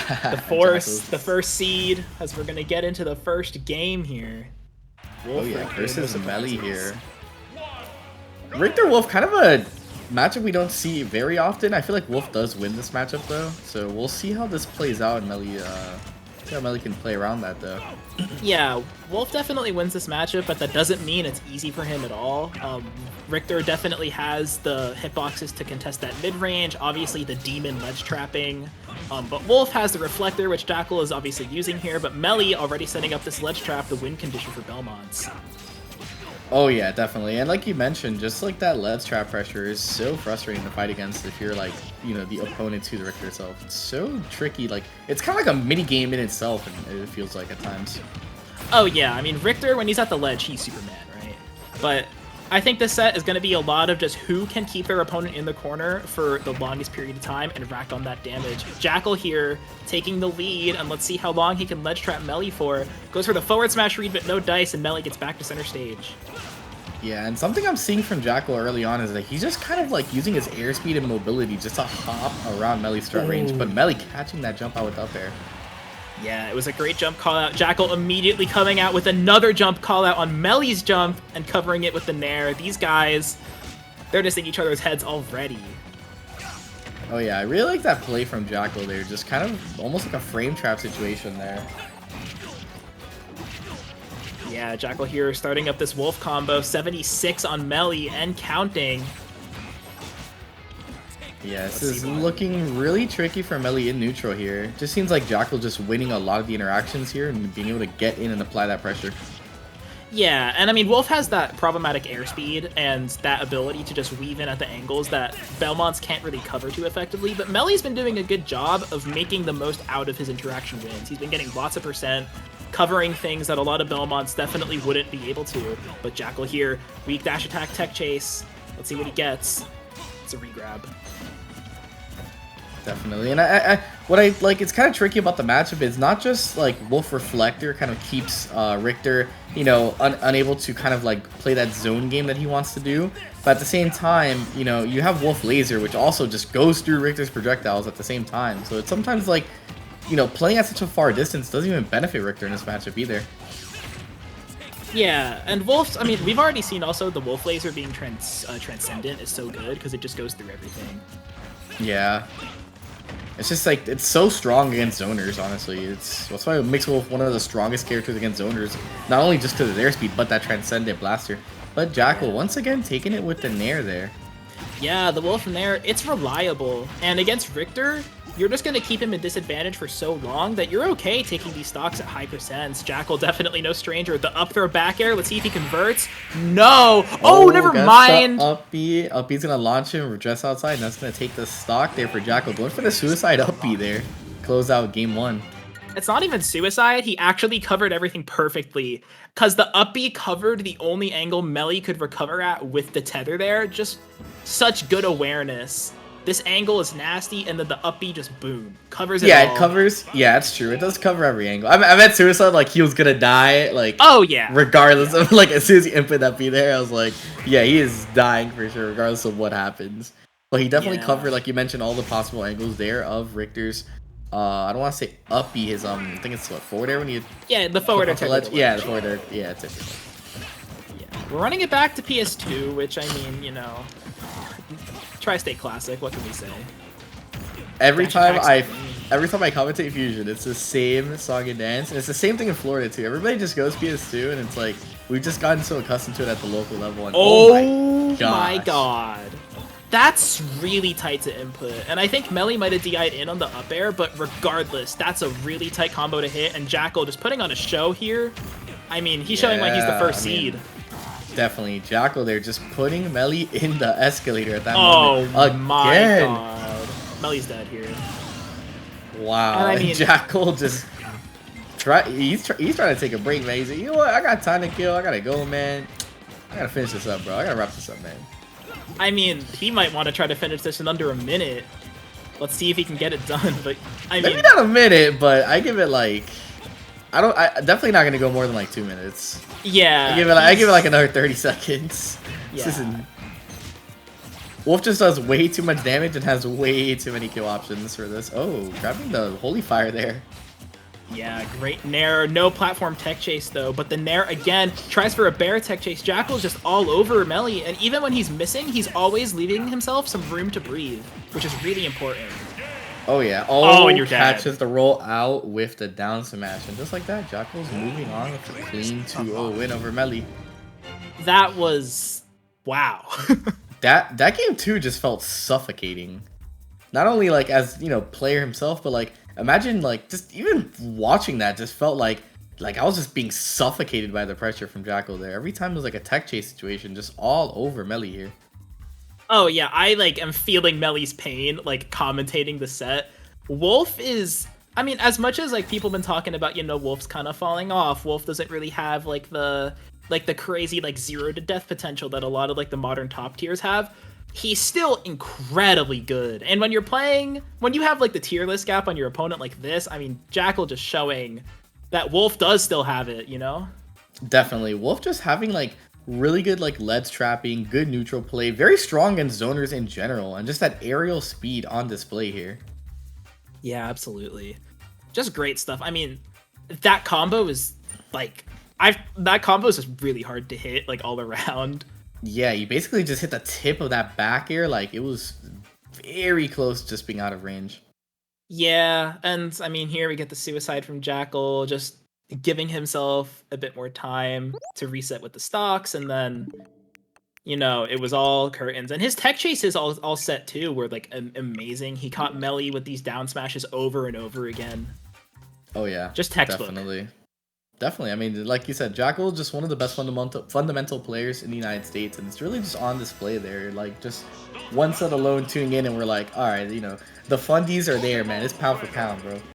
The first seed, as we're gonna get into the first game here. Wolf versus Meli here. Richter Wolf, kind of a matchup we don't see very often. I feel like Wolf does win this matchup though, so we'll see how this plays out. And Meli, see how Meli can play around that though. Yeah, Wolf definitely wins this matchup, but that doesn't mean it's easy for him at all. Richter definitely has the hitboxes to contest that mid-range, obviously the demon ledge trapping, but Wolf has the reflector, which Jakal is obviously using here, but Meli already setting up this ledge trap, the win condition for Belmonts. Oh yeah, definitely. And like you mentioned, just like that ledge trap pressure is so frustrating to fight against if you're like, you know, the opponent to the Richter itself. It's so tricky. Like, it's kind of like a mini game in itself, and it feels like at times. Oh yeah, I mean, Richter, when he's at the ledge, he's Superman, right? But I think this set is going to be a lot of just who can keep their opponent in the corner for the longest period of time and rack on that damage. Jakal here taking the lead, and let's see how long he can ledge trap Meli for. Goes for the forward smash read, but no dice, and Meli gets back to center stage. Yeah, and something I'm seeing from Jakal early on is that he's just kind of like using his airspeed and mobility just to hop around Meli's strat range, but Meli catching that jump out with up air. Yeah, it was a great jump call out. Jakal immediately coming out with another jump call out on Meli's jump and covering it with the nair. These guys, they're just in each other's heads already. Oh yeah, I really like that play from Jakal there. Just kind of almost like a frame trap situation there. Yeah, Jakal here starting up this Wolf combo. 76 on Meli and counting. Yeah, this is looking really tricky for Meli in neutral here. Just seems like Jakal just winning a lot of the interactions here and being able to get in and apply that pressure. Yeah, and I mean, Wolf has that problematic airspeed and that ability to just weave in at the angles that Belmonts can't really cover too effectively, but Meli's been doing a good job of making the most out of his interaction wins. He's been getting lots of percent, covering things that a lot of Belmonts definitely wouldn't be able to. But Jakal here, weak dash attack, tech chase. Let's see what he gets. It's a regrab. Definitely, and what I like, it's kind of tricky about the matchup is not just like Wolf Reflector kind of keeps Richter, you know, unable to kind of like play that zone game that he wants to do, but at the same time, you know, you have Wolf Laser, which also just goes through Richter's projectiles at the same time. So it's sometimes like, you know, playing at such a far distance doesn't even benefit Richter in this matchup either. Yeah, and Wolf's, I mean, we've already seen also the Wolf Laser being transcendent is so good because it just goes through everything. Yeah. It's just like, it's so strong against zoners, honestly. That's why it makes Wolf one of the strongest characters against zoners. Not only just because of their speed, but that transcendent blaster. But Jakal, once again, taking it with the nair there. Yeah, the Wolf from there, it's reliable. And against Richter, you're just going to keep him at disadvantage for so long that you're okay taking these stocks at high percents. Jakal definitely no stranger. The up throw back air, let's see if he converts. No! Oh, never mind! Up B. Up B's going to launch him, dress outside, and that's going to take the stock there for Jakal. Going for the suicide up B there. Close out game one. It's not even suicide. He actually covered everything perfectly. Because the up B covered the only angle Meli could recover at with the tether there. Just such good awareness. This angle is nasty, and then the up B just boom covers it. Yeah, all. It covers. Yeah, it's true. It does cover every angle. I meant suicide, like he was gonna die. Like, oh yeah, regardless of like as soon as he input that B there, I was like, yeah, he is dying for sure, regardless of what happens. But he definitely covered, like you mentioned, all the possible angles there of Richter's. I don't want to say up B. His I think it's what, forward air when you. Yeah, the forward air. Yeah, the forward air. Yeah, it's it. Yeah, we're running it back to PS2, which I mean, you know. Tri-State Classic, what can we say? Every time I commentate Fusion, it's the same song and dance, and it's the same thing in Florida too. Everybody just goes PS2, and it's like we've just gotten so accustomed to it at the local level. And oh my god, that's really tight to input. And I think Meli might have DI'd in on the up air, but regardless, that's a really tight combo to hit. And Jakal just putting on a show here. I mean, he's showing like he's the first seed. Definitely. Jakal there just putting Meli in the escalator at that moment. Oh my god. Meli's dead here. Wow. And I mean, Jakal just he's trying to take a break, man. He's like, you know what? I got time to kill. I gotta go, man. I gotta finish this up, bro. I gotta wrap this up, man. I mean, he might want to try to finish this in under a minute. Let's see if he can get it done. But I mean, maybe not a minute, but I give it like I'm definitely not gonna go more than like 2 minutes. Yeah. I give it like another 30 seconds. Yeah. Wolf just does way too much damage and has way too many kill options for this. Oh, grabbing the Holy Fire there. Yeah, great Nair. No platform tech chase, though. But the Nair, again, tries for a bear tech chase. Jakal's just all over Meli. And even when he's missing, he's always leaving himself some room to breathe, which is really important. Oh, yeah. Oh, and you're catches the roll out with the down smash. And just like that, Jakal's moving on with a clean 2-0 win over Meli. That was... wow. That game, too, just felt suffocating. Not only, like, as, you know, player himself, but, like, imagine, like, just even watching that just felt like I was just being suffocated by the pressure from Jakal there. Every time it was, like, a tech chase situation, just all over Meli here. Oh, yeah, I, like, am feeling Meli's pain, like, commentating the set. Wolf is... I mean, as much as, like, people have been talking about, you know, Wolf's kind of falling off, Wolf doesn't really have, like, the crazy, like, 0 to death potential that a lot of, like, the modern top tiers have. He's still incredibly good. And when you're playing, when you have like the tier list gap on your opponent like this, I mean, Jakal just showing that Wolf does still have it, you know? Definitely. Wolf just having like really good like leads trapping, good neutral play, very strong against zoners in general, and just that aerial speed on display here. Yeah, absolutely. Just great stuff. I mean, that combo is like, that combo is just really hard to hit like all around. Yeah, you basically just hit the tip of that back air, like it was very close to just being out of range. Yeah, and I mean, here we get the suicide from Jakal, just giving himself a bit more time to reset with the stocks, and then, you know, it was all curtains. And his tech chases all set too were like amazing. He caught Meli with these down smashes over and over again. Oh yeah, just textbook. Definitely. I mean, like you said, Jakal is just one of the best fundamental players in the United States, and it's really just on display there. Like, just one set alone tuning in, and we're like, all right, you know, the fundies are there, man. It's pound for pound, bro.